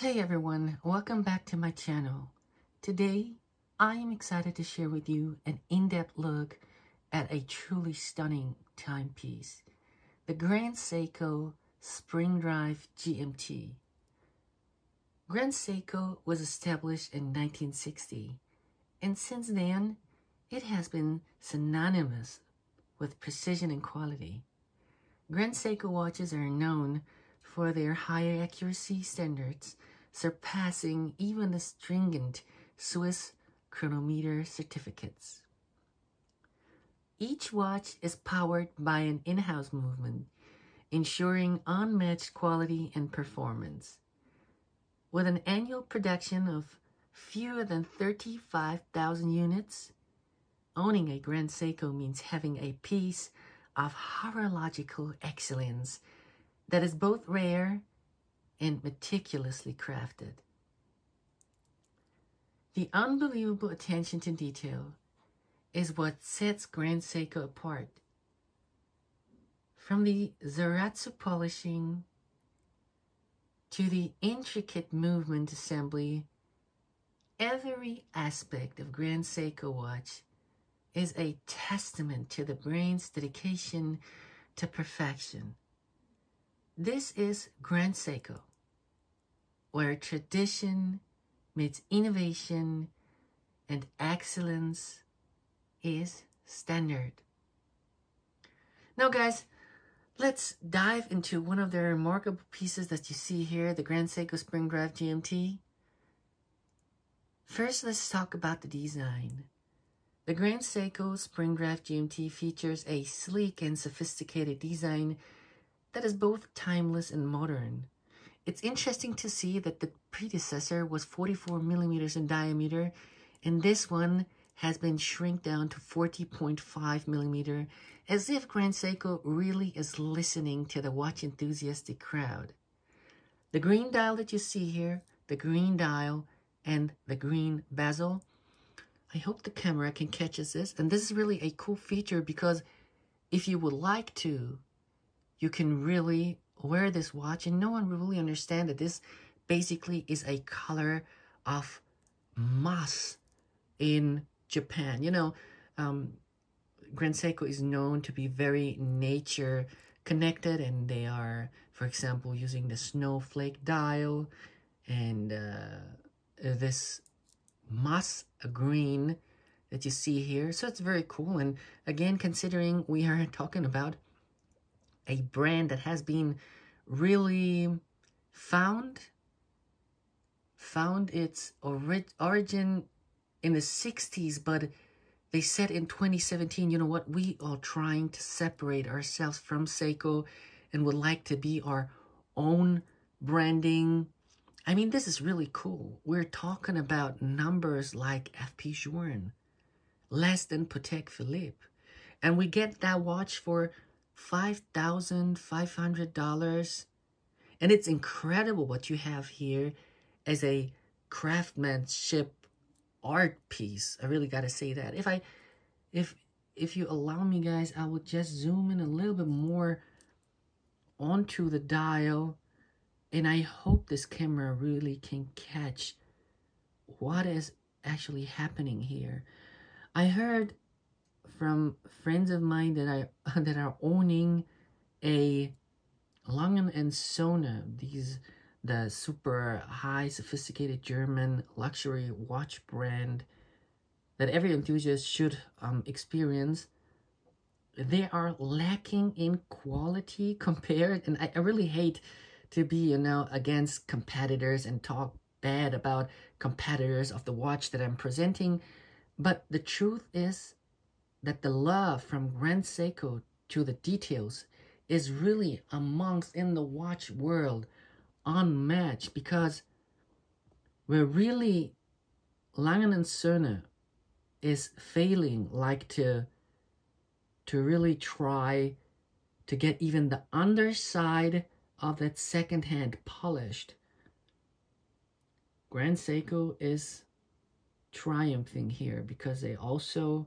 Hey everyone, welcome back to my channel. Today, I am excited to share with you an in-depth look at a truly stunning timepiece, the Grand Seiko Spring Drive GMT. Grand Seiko was established in 1960, and since then, it has been synonymous with precision and quality. Grand Seiko watches are known for their higher accuracy standards, surpassing even the stringent Swiss chronometer certificates. Each watch is powered by an in-house movement, ensuring unmatched quality and performance. With an annual production of fewer than 35,000 units, owning a Grand Seiko means having a piece of horological excellence that is both rare and meticulously crafted. The unbelievable attention to detail is what sets Grand Seiko apart. From the Zaratsu polishing to the intricate movement assembly, every aspect of Grand Seiko watch is a testament to the brand's dedication to perfection. This is Grand Seiko, where tradition meets innovation and excellence is standard. Now guys, let's dive into one of the remarkable pieces that you see here, the Grand Seiko Spring Drive GMT. First, let's talk about the design. The Grand Seiko Spring Drive GMT features a sleek and sophisticated design that is both timeless and modern. It's interesting to see that the predecessor was 44 millimeters in diameter, and this one has been shrunk down to 40.5 millimeter, as if Grand Seiko really is listening to the watch enthusiastic crowd. The green dial that you see here, the green dial and the green bezel, I hope the camera can catch this, and this is really a cool feature because if you would like to, you can really wear this watch and no one will really understand that this basically is a color of moss in Japan. You know, Grand Seiko is known to be very nature connected, and they are, for example, using the snowflake dial and this moss green that you see here. So it's very cool. And again, considering we are talking about a brand that has been really found its origin in the 60s, but they said in 2017, you know what, we are trying to separate ourselves from Seiko and would like to be our own branding. I mean, this is really cool. We're talking about numbers like FP Journe, less than Patek Philippe, and we get that watch for $5,500. And it's incredible what you have here as a craftsmanship art piece. I really gotta say that. If you allow me, guys, I will just zoom in a little bit more onto the dial, and I hope this camera really can catch what is actually happening here. I heard from friends of mine that are owning a Langen & Söhne, the super high sophisticated German luxury watch brand that every enthusiast should experience. They are lacking in quality compared, and I really hate to be, you know, against competitors and talk bad about competitors of the watch that I'm presenting, but the truth is that the love from Grand Seiko to the details is really amongst in the watch world unmatched, because we're really, Langen & Söhne is failing like to really try to get even the underside of that second hand polished. Grand Seiko is triumphing here because they also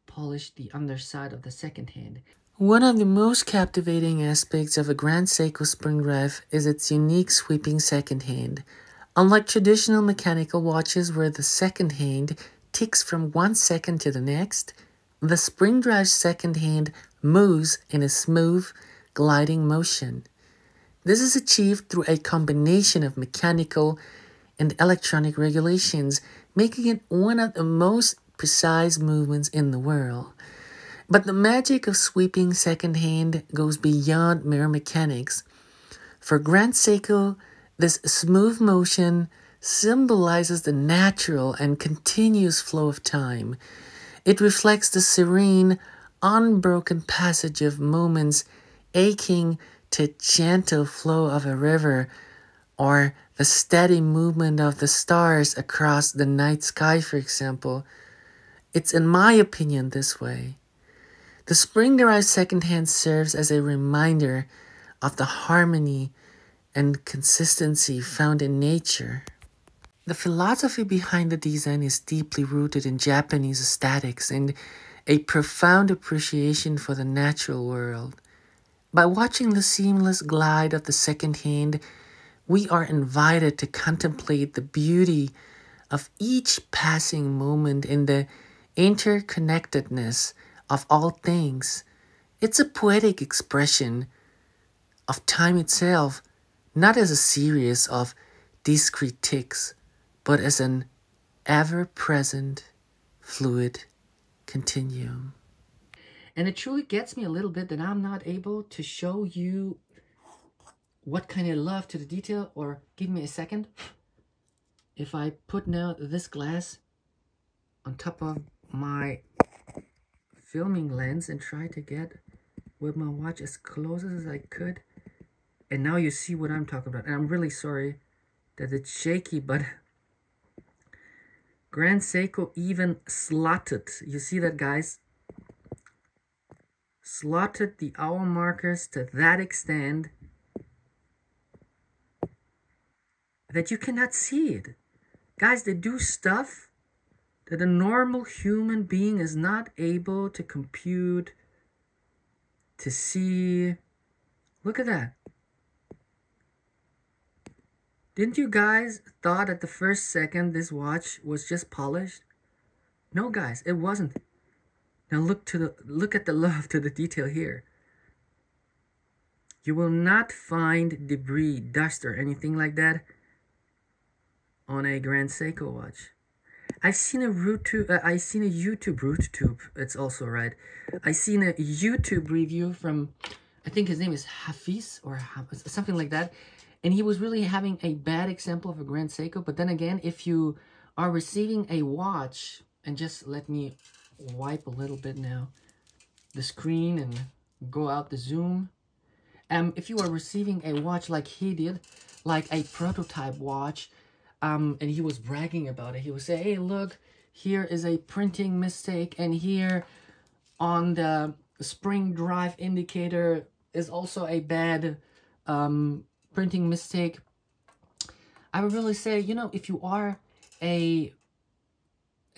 polished the underside of the second hand. One of the most captivating aspects of a Grand Seiko Spring Drive is its unique sweeping second hand. Unlike traditional mechanical watches where the second hand ticks from 1 second to the next, the spring drive second hand moves in a smooth, gliding motion. This is achieved through a combination of mechanical and electronic regulations, making it one of the most precise movements in the world. But the magic of sweeping second hand goes beyond mere mechanics. For Grand Seiko, this smooth motion symbolizes the natural and continuous flow of time. It reflects the serene, unbroken passage of moments aching to gentle flow of a river, or the steady movement of the stars across the night sky, for example. It's, in my opinion, this way. The spring-derived second hand serves as a reminder of the harmony and consistency found in nature. The philosophy behind the design is deeply rooted in Japanese aesthetics and a profound appreciation for the natural world. By watching the seamless glide of the second hand, we are invited to contemplate the beauty of each passing moment in the interconnectedness of all things. It's a poetic expression of time itself, not as a series of discrete ticks, but as an ever-present, fluid continuum. And it truly gets me a little bit that I'm not able to show you what kind of love to the detail, or give me a second. If I put now this glass on top of my filming lens and try to get with my watch as close as I could, and now you see what I'm talking about. And I'm really sorry that it's shaky, but Grand Seiko even slotted, you see that, guys? Slotted the hour markers to that extent that you cannot see it. Guys, they do stuff that a normal human being is not able to compute, to see. Look at that. Didn't you guys thought at the first second this watch was just polished? No, guys, it wasn't. Now look at the love to the detail here. You will not find debris, dust, or anything like that on a Grand Seiko watch. I've seen a YouTube, it's also right. I seen a YouTube review from, I think his name is Hafiz or something like that. And he was really having a bad example of a Grand Seiko. But then again, if you are receiving a watch, and just let me wipe a little bit now the screen and go out the zoom. If you are receiving a watch like he did, like a prototype watch, and he was bragging about it. He would say, hey, look, here is a printing mistake, and here on the spring drive indicator is also a bad printing mistake. I would really say, you know, if you are a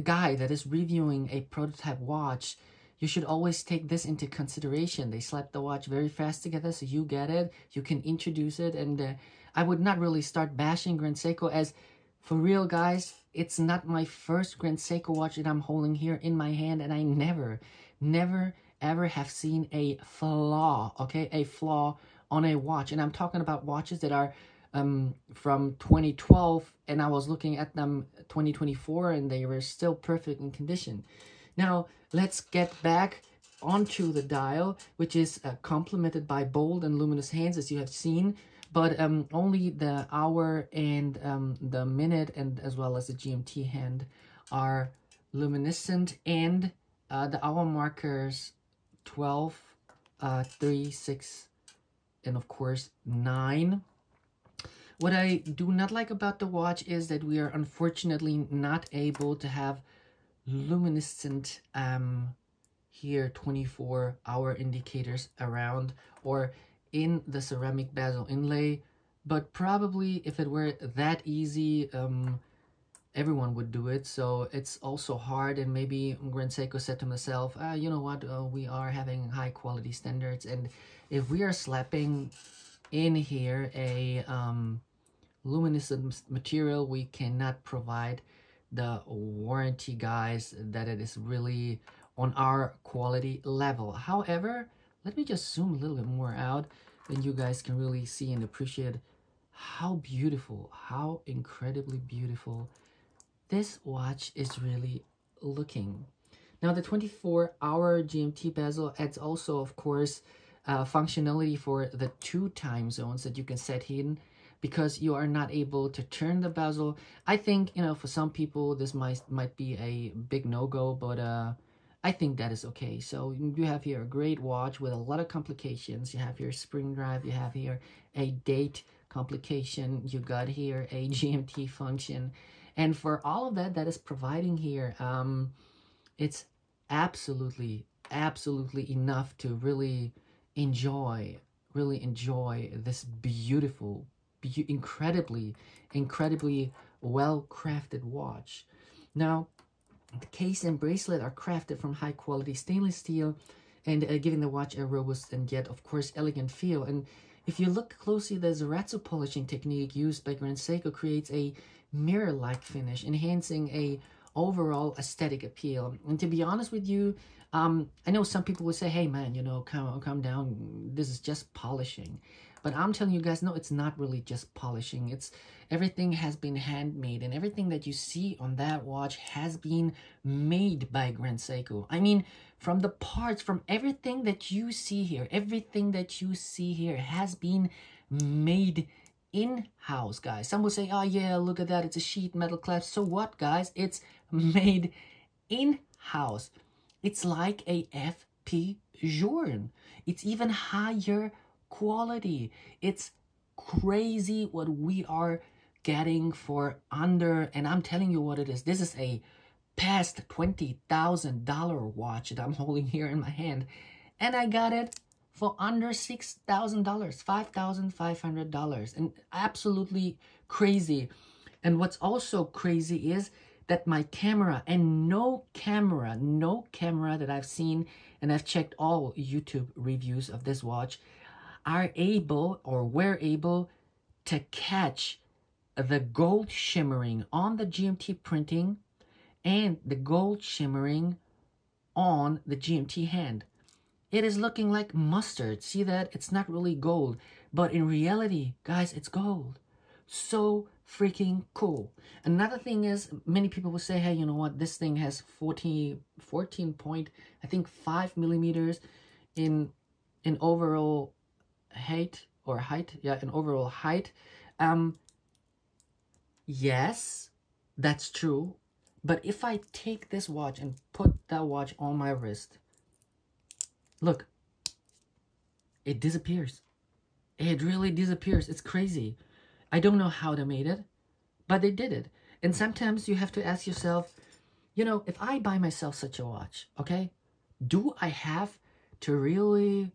guy that is reviewing a prototype watch, you should always take this into consideration. They slap the watch very fast together, so you get it, you can introduce it, and I would not really start bashing Grand Seiko, as for real, guys, it's not my first Grand Seiko watch that I'm holding here in my hand, and I never, ever have seen a flaw, okay, a flaw on a watch. And I'm talking about watches that are from 2012, and I was looking at them 2024, and they were still perfect in condition. Now, let's get back onto the dial, which is complemented by bold and luminous hands, as you have seen, but only the hour and the minute, and as well as the GMT hand, are luminescent, and the hour markers 12, 3, 6, and of course 9. What I do not like about the watch is that we are unfortunately not able to have luminescent here 24-hour indicators around or in the ceramic bezel inlay, but probably if it were that easy, everyone would do it. So it's also hard, and maybe Grand Seiko said to himself, you know what, we are having high quality standards, and if we are slapping in here a luminescent material. We cannot provide the warranty, guys, that it is really on our quality level. However, let me just zoom a little bit more out, and you guys can really see and appreciate how beautiful, how incredibly beautiful this watch is really looking. Now, the 24-hour GMT bezel adds also, of course, functionality for the 2 time zones that you can set in, because you are not able to turn the bezel. I think, you know, for some people this might be a big no-go, but I think that is okay. So you have here a great watch with a lot of complications. You have here spring drive, you have here a date complication, you got here a GMT function, and for all of that is providing here, it's absolutely enough to really enjoy this beautiful, incredibly well crafted watch. Now, the case and bracelet are crafted from high quality stainless steel, and giving the watch a robust and yet of course elegant feel. And if you look closely, the Zaratsu polishing technique used by Grand Seiko creates a mirror-like finish, enhancing a overall aesthetic appeal. And to be honest with you, I know some people will say, hey man, you know, calm down, this is just polishing. But I'm telling you guys, no, it's not really just polishing. It's everything has been handmade, and everything that you see on that watch has been made by Grand Seiko. I mean, from the parts, from everything that you see here, has been made in-house, guys. Some will say, oh yeah, look at that, it's a sheet metal clasp. So what, guys? It's made in-house. It's like a FP Journe. It's even higher quality. It's crazy what we are getting for under, and I'm telling you what it is. This is a past $20,000 watch that I'm holding here in my hand, and I got it for under $6,000, $5,500, and absolutely crazy. And what's also crazy is that my camera, and no camera that I've seen, and I've checked all YouTube reviews of this watch, are able, or were able, to catch the gold shimmering on the GMT printing and the gold shimmering on the GMT hand. It is looking like mustard. See that? It's not really gold, but in reality, guys, it's gold. So freaking cool. Another thing is, many people will say, hey, you know what, this thing has 14 point, I think 5 millimeters in overall height, in overall height. Yes, that's true. But if I take this watch and put that watch on my wrist, look, it disappears. It really disappears. It's crazy. I don't know how they made it, but they did it. And sometimes you have to ask yourself, you know, if I buy myself such a watch, okay, do I have to really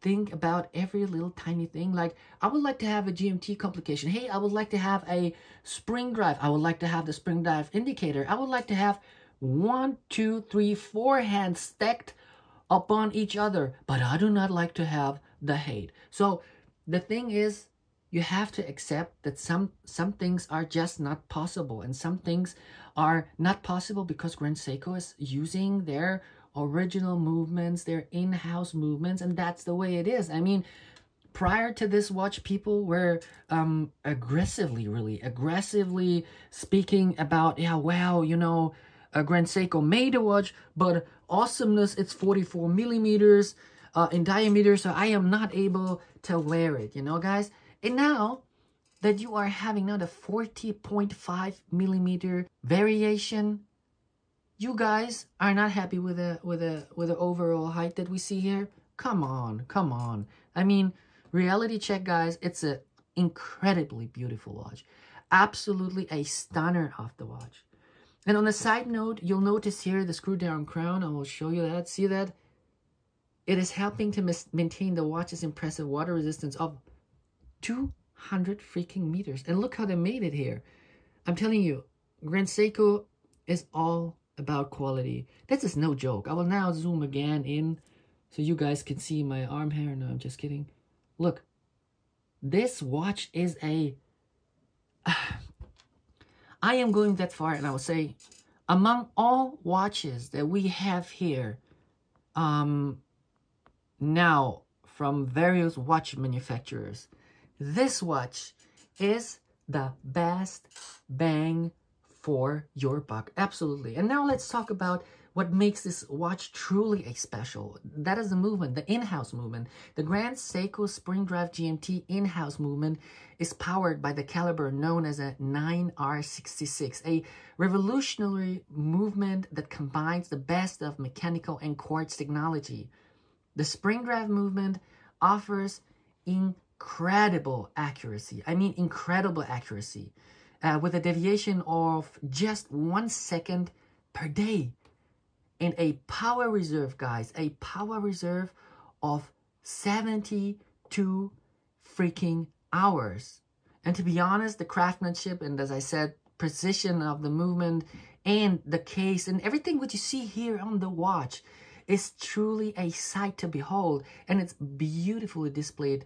think about every little tiny thing? Like, I would like to have a GMT complication. Hey, I would like to have a spring drive. I would like to have the spring drive indicator. I would like to have 1, 2, 3, 4 hands stacked upon each other, but I do not like to have the height. So the thing is, you have to accept that some things are just not possible, and some things are not possible because Grand Seiko is using their original movements, their in-house movements, and that's the way it is. I mean, prior to this watch, people were really aggressively speaking about, yeah, well, you know, Grand Seiko made a watch, but awesomeness, it's 44 millimeters in diameter, so I am not able to wear it, you know, guys. And now that you are having now the 40.5 millimeter variation, you guys are not happy with the overall height that we see here. Come on. I mean, reality check, guys. It's an incredibly beautiful watch, absolutely a stunner of the watch. And on a side note, you'll notice here the screw down crown. I will show you that. See that? It is helping to maintain the watch's impressive water resistance of 200 freaking meters. And look how they made it here. I'm telling you, Grand Seiko is all about quality. This is no joke. I will now zoom again in so you guys can see my arm hair. No, I'm just kidding. Look, this watch is a I am going that far, and I will say, among all watches that we have here, now from various watch manufacturers, this watch is the best bang for your buck. Absolutely. And now let's talk about what makes this watch truly a special. That is the movement, the in-house movement. The Grand Seiko Spring Drive GMT in-house movement is powered by the caliber known as a 9R66, a revolutionary movement that combines the best of mechanical and quartz technology. The spring drive movement offers incredible accuracy. I mean incredible accuracy, with a deviation of just 1 second per day. And a power reserve, guys, a power reserve of 72 freaking hours. And to be honest, the craftsmanship and, as I said, precision of the movement and the case and everything what you see here on the watch is truly a sight to behold. And it's beautifully displayed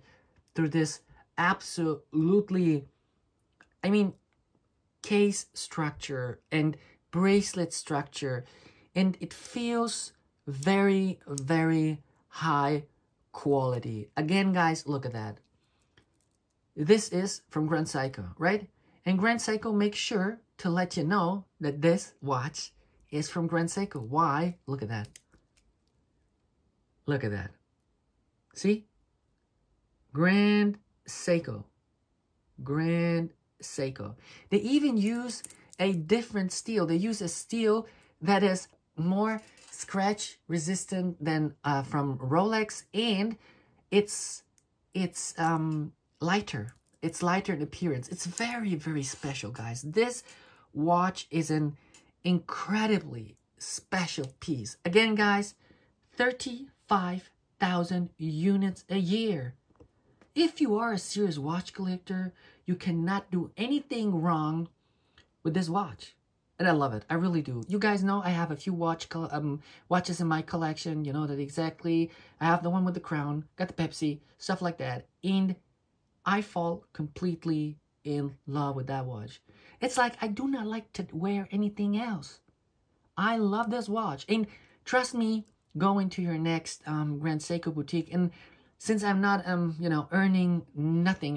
through this absolutely, I mean, case structure and bracelet structure. And it feels very, very high quality. Again, guys, look at that. This is from Grand Seiko, right? And Grand Seiko makes sure to let you know that this watch is from Grand Seiko. Why? Look at that. Look at that. See? Grand Seiko. Grand Seiko. They even use a different steel. They use a steel that is more scratch resistant than from Rolex, and it's lighter. It's lighter in appearance. It's very, very special, guys. This watch is an incredibly special piece. Again, guys, 35,000 units a year. If you are a serious watch collector, you cannot do anything wrong with this watch. And I love it. I really do. You guys know I have a few watches in my collection. You know that exactly. I have the one with the crown, got the Pepsi, stuff like that. And I fall completely in love with that watch. It's like I do not like to wear anything else. I love this watch. And trust me, go into your next Grand Seiko boutique. And since I'm not, you know, earning nothing,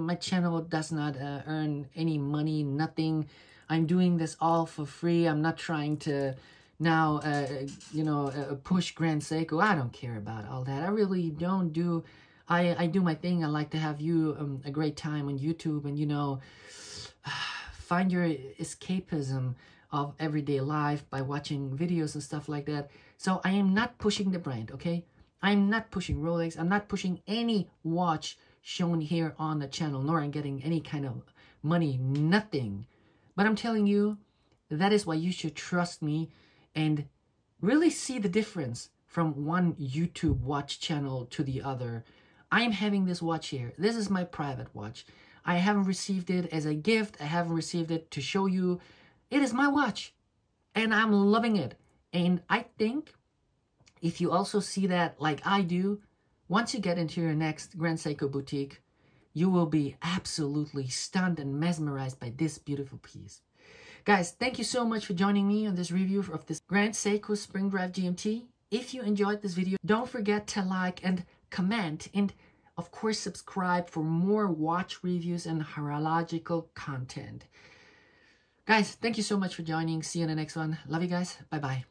my channel does not earn any money, nothing. I'm doing this all for free. I'm not trying to now, you know, push Grand Seiko. I don't care about all that. I really don't do. I do my thing. I like to have you a great time on YouTube and, you know, find your escapism of everyday life by watching videos and stuff like that. So I am not pushing the brand, okay? I'm not pushing Rolex. I'm not pushing any watch shown here on the channel, nor I'm getting any kind of money, nothing. But I'm telling you, that is why you should trust me and really see the difference from one YouTube watch channel to the other. I'm having this watch here. This is my private watch. I haven't received it as a gift. I haven't received it to show you. It is my watch, and I'm loving it. And I think if you also see that like I do, once you get into your next Grand Seiko boutique, you will be absolutely stunned and mesmerized by this beautiful piece. Guys, thank you so much for joining me on this review of this Grand Seiko Spring Drive GMT. If you enjoyed this video, don't forget to like and comment, and of course subscribe for more watch reviews and horological content. Guys, thank you so much for joining. See you in the next one. Love you guys. Bye-bye.